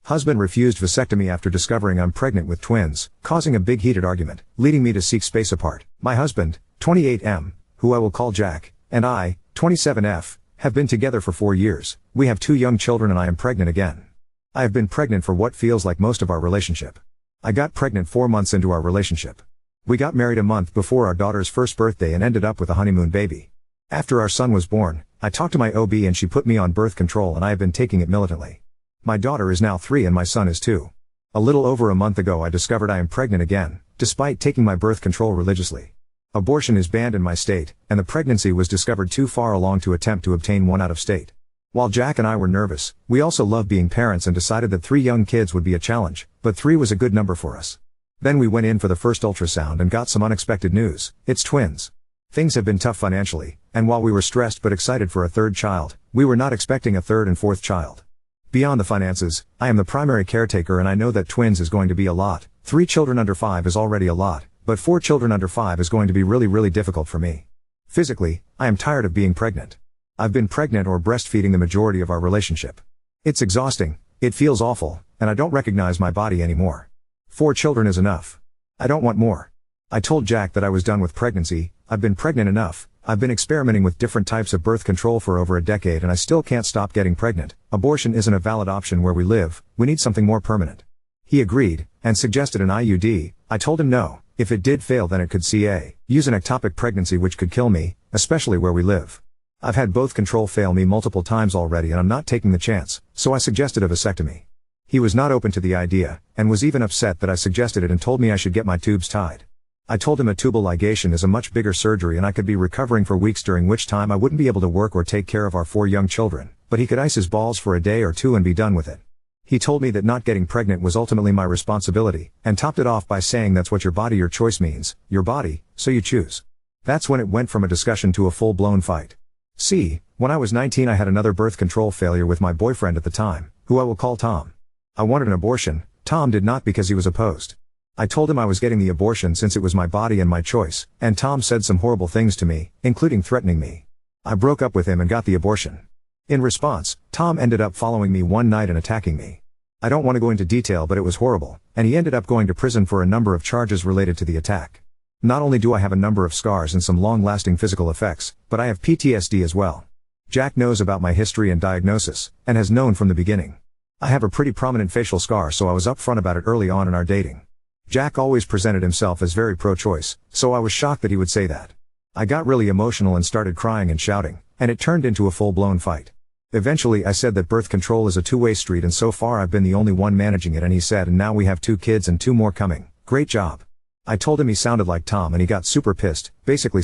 Husband refused vasectomy after discovering I'm pregnant with twins, causing a big heated argument, leading me to seek space apart. My husband, 28M, who I will call Jack, and I, 27F, have been together for 4 years. We have 2 young children and I am pregnant again. I have been pregnant for what feels like most of our relationship. I got pregnant 4 months into our relationship. We got married a month before our daughter's first birthday and ended up with a honeymoon baby. After our son was born, I talked to my OB and she put me on birth control and I have been taking it militantly. My daughter is now 3 and my son is 2. A little over a month ago I discovered I am pregnant again, despite taking my birth control religiously. Abortion is banned in my state, and the pregnancy was discovered too far along to attempt to obtain one out of state. While Jack and I were nervous, we also love being parents and decided that 3 young kids would be a challenge, but 3 was a good number for us. Then we went in for the first ultrasound and got some unexpected news: it's twins. Things have been tough financially, and while we were stressed but excited for a 3rd child, we were not expecting a 3rd and 4th child. Beyond the finances, I am the primary caretaker and I know that twins is going to be a lot. 3 children under 5 is already a lot, but 4 children under 5 is going to be really difficult for me. Physically, I am tired of being pregnant. I've been pregnant or breastfeeding the majority of our relationship. It's exhausting, it feels awful, and I don't recognize my body anymore. 4 children is enough. I don't want more. I told Jack that I was done with pregnancy. I've been pregnant enough. I've been experimenting with different types of birth control for over a decade and I still can't stop getting pregnant. Abortion isn't a valid option where we live, we need something more permanent. He agreed, and suggested an IUD. I told him no, if it did fail then it could use an ectopic pregnancy which could kill me, especially where we live. I've had both control fail me multiple times already and I'm not taking the chance, so I suggested a vasectomy. He was not open to the idea, and was even upset that I suggested it and told me I should get my tubes tied. I told him a tubal ligation is a much bigger surgery and I could be recovering for weeks, during which time I wouldn't be able to work or take care of our 4 young children, but he could ice his balls for a day or 2 and be done with it. He told me that not getting pregnant was ultimately my responsibility, and topped it off by saying that's what your body your choice means, your body, so you choose. That's when it went from a discussion to a full-blown fight. See, when I was 19 I had another birth control failure with my boyfriend at the time, who I will call Tom. I wanted an abortion. Tom did not because he was opposed. I told him I was getting the abortion since it was my body and my choice, and Tom said some horrible things to me, including threatening me. I broke up with him and got the abortion. In response, Tom ended up following me one night and attacking me. I don't want to go into detail but it was horrible, and he ended up going to prison for a number of charges related to the attack. Not only do I have a number of scars and some long-lasting physical effects, but I have PTSD as well. Jack knows about my history and diagnosis, and has known from the beginning. I have a pretty prominent facial scar, so I was upfront about it early on in our dating. Jack always presented himself as very pro-choice, so I was shocked that he would say that. I got really emotional and started crying and shouting, and it turned into a full-blown fight. Eventually I said that birth control is a two-way street and so far I've been the only one managing it, and he said, and now we have 2 kids and 2 more coming. Great job. I told him he sounded like Tom and he got super pissed, basically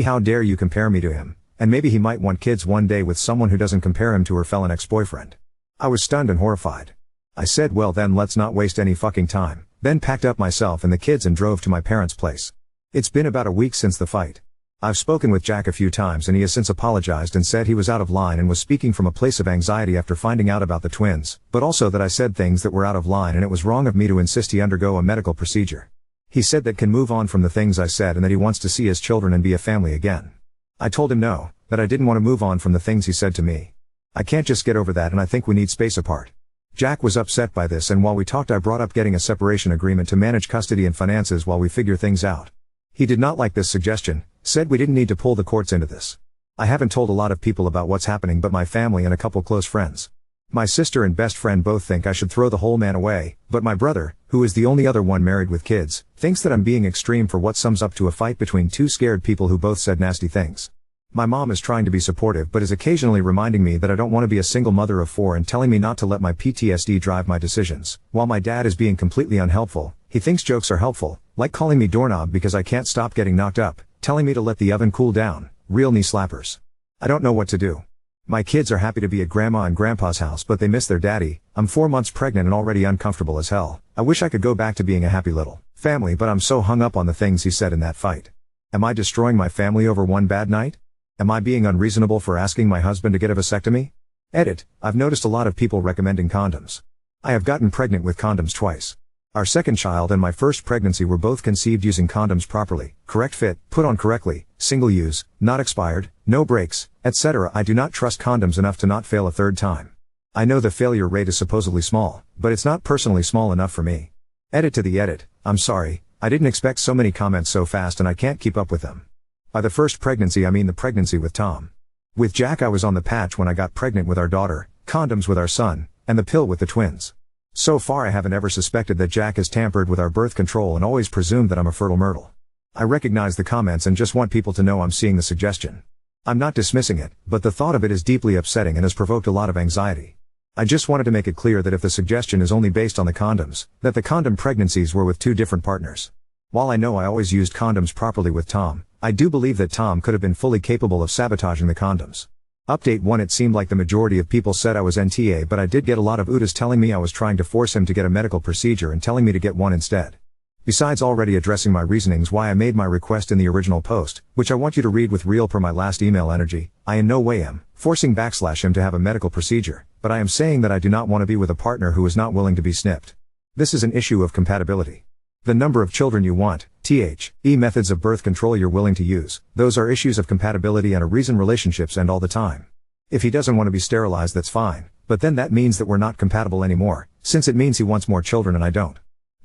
how dare you compare me to him, and maybe he might want kids one day with someone who doesn't compare him to her felon ex-boyfriend. I was stunned and horrified. I said, well then let's not waste any fucking time. Then packed up myself and the kids and drove to my parents' place. It's been about a week since the fight. I've spoken with Jack a few times and he has since apologized and said he was out of line and was speaking from a place of anxiety after finding out about the twins, but also that I said things that were out of line and it was wrong of me to insist he undergo a medical procedure. He said that can move on from the things I said and that he wants to see his children and be a family again. I told him no, that I didn't want to move on from the things he said to me. I can't just get over that and I think we need space apart. Jack was upset by this, and while we talked I brought up getting a separation agreement to manage custody and finances while we figure things out. He did not like this suggestion, said we didn't need to pull the courts into this. I haven't told a lot of people about what's happening but my family and a couple close friends. My sister and best friend both think I should throw the whole man away, but my brother, who is the only other one married with kids, thinks that I'm being extreme for what sums up to a fight between 2 scared people who both said nasty things. My mom is trying to be supportive but is occasionally reminding me that I don't want to be a single mother of 4 and telling me not to let my PTSD drive my decisions. While my dad is being completely unhelpful, he thinks jokes are helpful, like calling me doorknob because I can't stop getting knocked up, telling me to let the oven cool down, real knee slappers. I don't know what to do. My kids are happy to be at grandma and grandpa's house but they miss their daddy. I'm 4 months pregnant and already uncomfortable as hell. I wish I could go back to being a happy little family but I'm so hung up on the things he said in that fight. Am I destroying my family over one bad night? Am I being unreasonable for asking my husband to get a vasectomy? Edit, I've noticed a lot of people recommending condoms. I have gotten pregnant with condoms twice. Our second child and my first pregnancy were both conceived using condoms properly, correct fit, put on correctly, single use, not expired, no breaks, etc. I do not trust condoms enough to not fail a 3rd time. I know the failure rate is supposedly small, but it's not personally small enough for me. Edit to the edit, I'm sorry, I didn't expect so many comments so fast and I can't keep up with them. By the first pregnancy I mean the pregnancy with Tom. With Jack I was on the patch when I got pregnant with our daughter, condoms with our son, and the pill with the twins. So far I haven't ever suspected that Jack has tampered with our birth control and always presumed that I'm a fertile myrtle. I recognize the comments and just want people to know I'm seeing the suggestion. I'm not dismissing it, but the thought of it is deeply upsetting and has provoked a lot of anxiety. I just wanted to make it clear that if the suggestion is only based on the condoms, that the condom pregnancies were with two different partners. While I know I always used condoms properly with Tom, I do believe that Tom could have been fully capable of sabotaging the condoms. Update 1. It seemed like the majority of people said I was NTA, but I did get a lot of UTAs telling me I was trying to force him to get a medical procedure and telling me to get one instead. Besides already addressing my reasonings why I made my request in the original post, which I want you to read with real per my last email energy, I in no way am forcing / him to have a medical procedure, but I am saying that I do not want to be with a partner who is not willing to be snipped. This is an issue of compatibility. The number of children you want, methods of birth control you're willing to use, those are issues of compatibility and a reason relationships end all the time. If he doesn't want to be sterilized that's fine, but then that means that we're not compatible anymore, since it means he wants more children and I don't.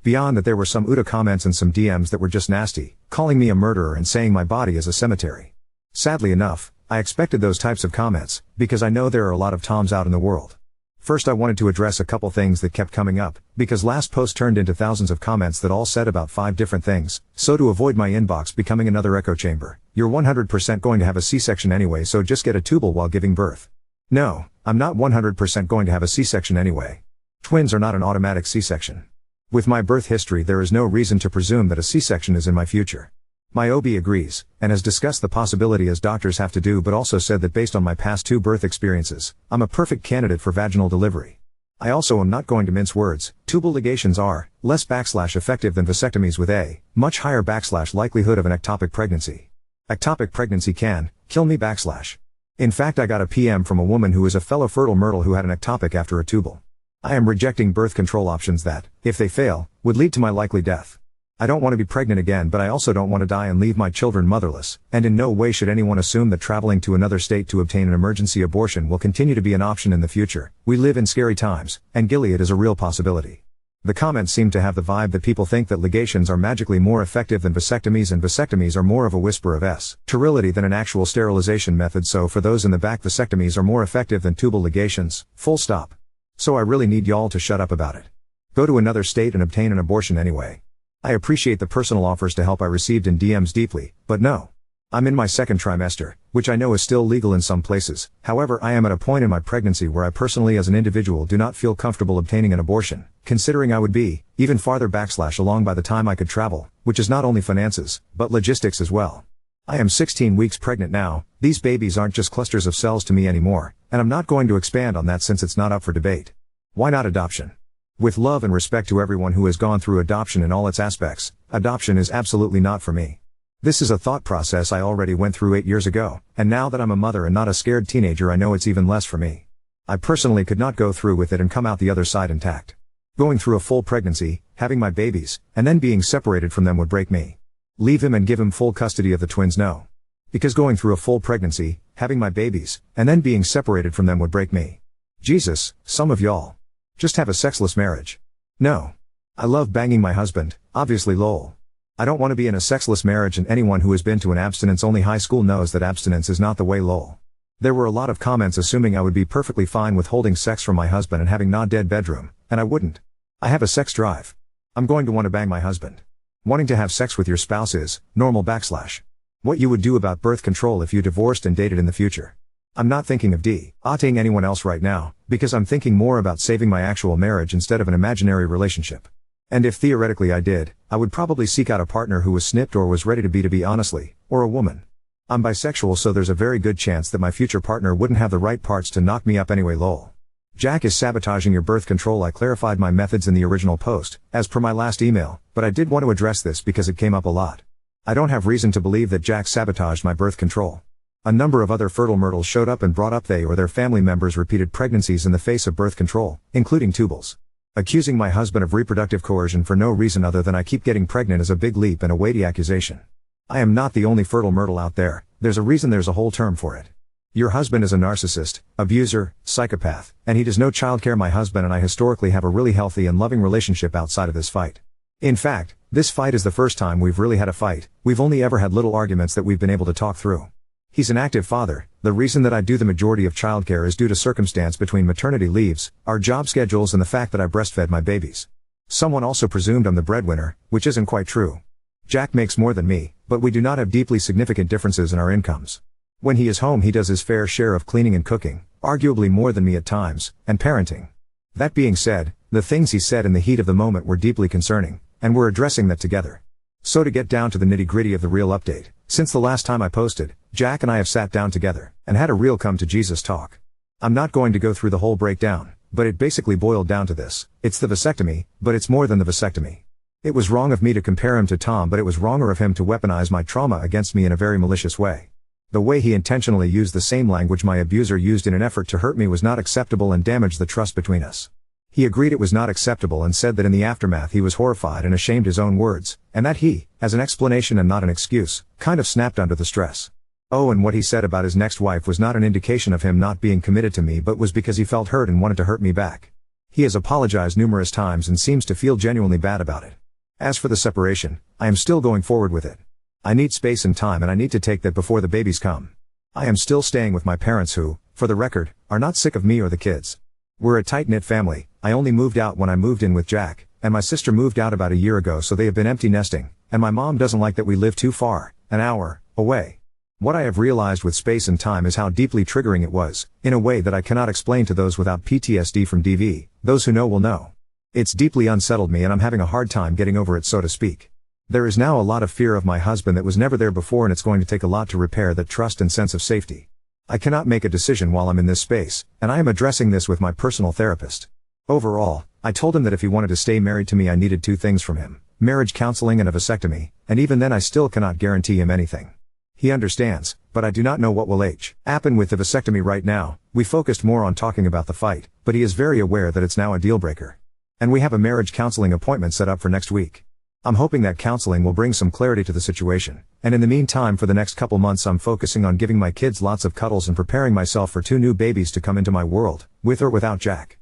Beyond that there were some UTA comments and some DMs that were just nasty, calling me a murderer and saying my body is a cemetery. Sadly enough, I expected those types of comments, because I know there are a lot of Toms out in the world. First I wanted to address a couple things that kept coming up, because last post turned into thousands of comments that all said about 5 different things, so to avoid my inbox becoming another echo chamber, you're 100% going to have a C-section anyway so just get a tubal while giving birth. No, I'm not 100% going to have a C-section anyway. Twins are not an automatic C-section. With my birth history there is no reason to presume that a C-section is in my future. My OB agrees, and has discussed the possibility as doctors have to do but also said that based on my past 2 birth experiences, I'm a perfect candidate for vaginal delivery. I also am not going to mince words, tubal ligations are less / effective than vasectomies with a much higher / likelihood of an ectopic pregnancy. Ectopic pregnancy can kill me / In fact I got a PM from a woman who is a fellow fertile myrtle who had an ectopic after a tubal. I am rejecting birth control options that, if they fail, would lead to my likely death. I don't want to be pregnant again but I also don't want to die and leave my children motherless, and in no way should anyone assume that traveling to another state to obtain an emergency abortion will continue to be an option in the future. We live in scary times, and Gilead is a real possibility. The comments seem to have the vibe that people think that ligations are magically more effective than vasectomies and vasectomies are more of a whisper of sterility than an actual sterilization method, so for those in the back vasectomies are more effective than tubal ligations, full stop. So I really need y'all to shut up about it. Go to another state and obtain an abortion anyway. I appreciate the personal offers to help I received in DMs deeply, but no. I'm in my 2nd trimester, which I know is still legal in some places. However, I am at a point in my pregnancy where I personally as an individual do not feel comfortable obtaining an abortion, considering I would be even farther / along by the time I could travel, which is not only finances, but logistics as well. I am 16 weeks pregnant now. These babies aren't just clusters of cells to me anymore, and I'm not going to expand on that since it's not up for debate. Why not adoption? With love and respect to everyone who has gone through adoption in all its aspects, adoption is absolutely not for me. This is a thought process I already went through 8 years ago, and now that I'm a mother and not a scared teenager I know it's even less for me. I personally could not go through with it and come out the other side intact. Going through a full pregnancy, having my babies, and then being separated from them would break me. Leave him and give him full custody of the twins, no. Because going through a full pregnancy, having my babies, and then being separated from them would break me. Jesus, some of y'all. Just have a sexless marriage. No. I love banging my husband, obviously lol. I don't want to be in a sexless marriage, and anyone who has been to an abstinence-only high school knows that abstinence is not the way lol. There were a lot of comments assuming I would be perfectly fine with holding sex from my husband and having not dead bedroom, and I wouldn't. I have a sex drive. I'm going to want to bang my husband. Wanting to have sex with your spouse is normal / what you would do about birth control if you divorced and dated in the future. I'm not thinking of dating anyone else right now, because I'm thinking more about saving my actual marriage instead of an imaginary relationship. And if theoretically I did, I would probably seek out a partner who was snipped or was ready to be honestly, or a woman. I'm bisexual, so there's a very good chance that my future partner wouldn't have the right parts to knock me up anyway lol. Jack is sabotaging your birth control. I clarified my methods in the original post, as per my last email, but I did want to address this because it came up a lot. I don't have reason to believe that Jack sabotaged my birth control. A number of other fertile myrtles showed up and brought up they or their family members repeated pregnancies in the face of birth control, including tubals. Accusing my husband of reproductive coercion for no reason other than I keep getting pregnant is a big leap and a weighty accusation. I am not the only fertile myrtle out there, there's a reason there's a whole term for it. Your husband is a narcissist, abuser, psychopath, and he does no childcare. My husband and I historically have a really healthy and loving relationship outside of this fight. In fact, this fight is the first time we've really had a fight. We've only ever had little arguments that we've been able to talk through. He's an active father. The reason that I do the majority of childcare is due to circumstance between maternity leaves, our job schedules, and the fact that I breastfed my babies. Someone also presumed I'm the breadwinner, which isn't quite true. Jack makes more than me, but we do not have deeply significant differences in our incomes. When he is home, he does his fair share of cleaning and cooking, arguably more than me at times, and parenting. That being said, the things he said in the heat of the moment were deeply concerning, and we're addressing that together. So to get down to the nitty-gritty of the real update, since the last time I posted, Jack and I have sat down together, and had a real come-to-Jesus talk. I'm not going to go through the whole breakdown, but it basically boiled down to this: it's the vasectomy, but it's more than the vasectomy. It was wrong of me to compare him to Tom, but it was wronger of him to weaponize my trauma against me in a very malicious way. The way he intentionally used the same language my abuser used in an effort to hurt me was not acceptable and damaged the trust between us. He agreed it was not acceptable and said that in the aftermath he was horrified and ashamed his own words, and that he, as an explanation and not an excuse, kind of snapped under the stress. Oh, and what he said about his next wife was not an indication of him not being committed to me, but was because he felt hurt and wanted to hurt me back. He has apologized numerous times and seems to feel genuinely bad about it. As for the separation, I am still going forward with it. I need space and time, and I need to take that before the babies come. I am still staying with my parents who, for the record, are not sick of me or the kids. We're a tight-knit family. I only moved out when I moved in with Jack, and my sister moved out about a year ago, so they have been empty nesting, and my mom doesn't like that we live too far, an hour away. What I have realized with space and time is how deeply triggering it was, in a way that I cannot explain to those without PTSD from DV. Those who know will know. It's deeply unsettled me, and I'm having a hard time getting over it, so to speak. There is now a lot of fear of my husband that was never there before, and it's going to take a lot to repair that trust and sense of safety. I cannot make a decision while I'm in this space, and I am addressing this with my personal therapist. Overall, I told him that if he wanted to stay married to me, I needed 2 things from him: marriage counseling and a vasectomy, and even then I still cannot guarantee him anything. He understands, but I do not know what will happen with the vasectomy right now. We focused more on talking about the fight, but he is very aware that it's now a deal breaker. And we have a marriage counseling appointment set up for next week. I'm hoping that counseling will bring some clarity to the situation, and in the meantime, for the next couple months, I'm focusing on giving my kids lots of cuddles and preparing myself for 2 new babies to come into my world, with or without Jack.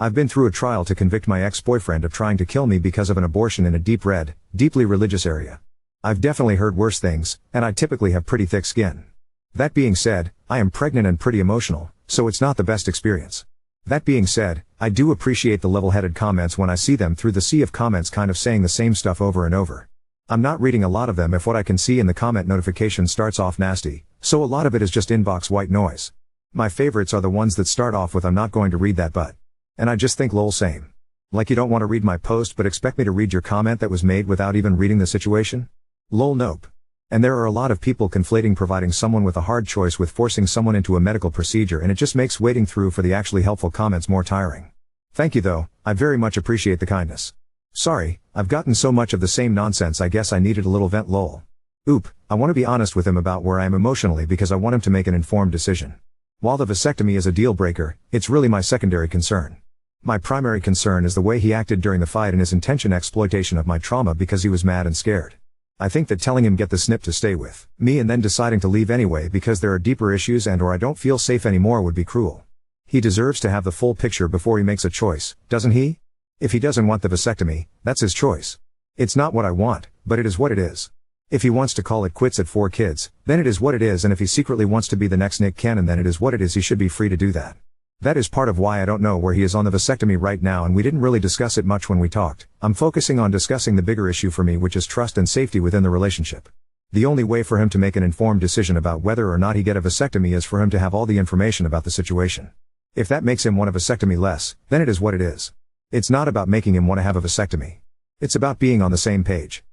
I've been through a trial to convict my ex-boyfriend of trying to kill me because of an abortion in a deeply religious area. I've definitely heard worse things, and I typically have pretty thick skin. That being said, I am pregnant and pretty emotional, so it's not the best experience. That being said, I do appreciate the level-headed comments when I see them through the sea of comments kind of saying the same stuff over and over. I'm not reading a lot of them if what I can see in the comment notification starts off nasty, so a lot of it is just inbox white noise. My favorites are the ones that start off with "I'm not going to read that but." And I just think lol same. Like you don't want to read my post but expect me to read your comment that was made without even reading the situation? Lol nope. And there are a lot of people conflating providing someone with a hard choice with forcing someone into a medical procedure, and it just makes waiting through for the actually helpful comments more tiring. Thank you though, I very much appreciate the kindness. Sorry, I've gotten so much of the same nonsense, I guess I needed a little vent lol. I want to be honest with him about where I am emotionally because I want him to make an informed decision. While the vasectomy is a deal breaker, it's really my secondary concern. My primary concern is the way he acted during the fight and his intention exploitation of my trauma because he was mad and scared. I think that telling him get the snip to stay with me and then deciding to leave anyway because there are deeper issues and or I don't feel safe anymore would be cruel. He deserves to have the full picture before he makes a choice, doesn't he? If he doesn't want the vasectomy, that's his choice. It's not what I want, but it is what it is. If he wants to call it quits at 4 kids, then it is what it is, and if he secretly wants to be the next Nick Cannon, then it is what it is. He should be free to do that. That is part of why I don't know where he is on the vasectomy right now, and we didn't really discuss it much when we talked. I'm focusing on discussing the bigger issue for me, which is trust and safety within the relationship. The only way for him to make an informed decision about whether or not he get a vasectomy is for him to have all the information about the situation. If that makes him want a vasectomy less, then it is what it is. It's not about making him want to have a vasectomy. It's about being on the same page.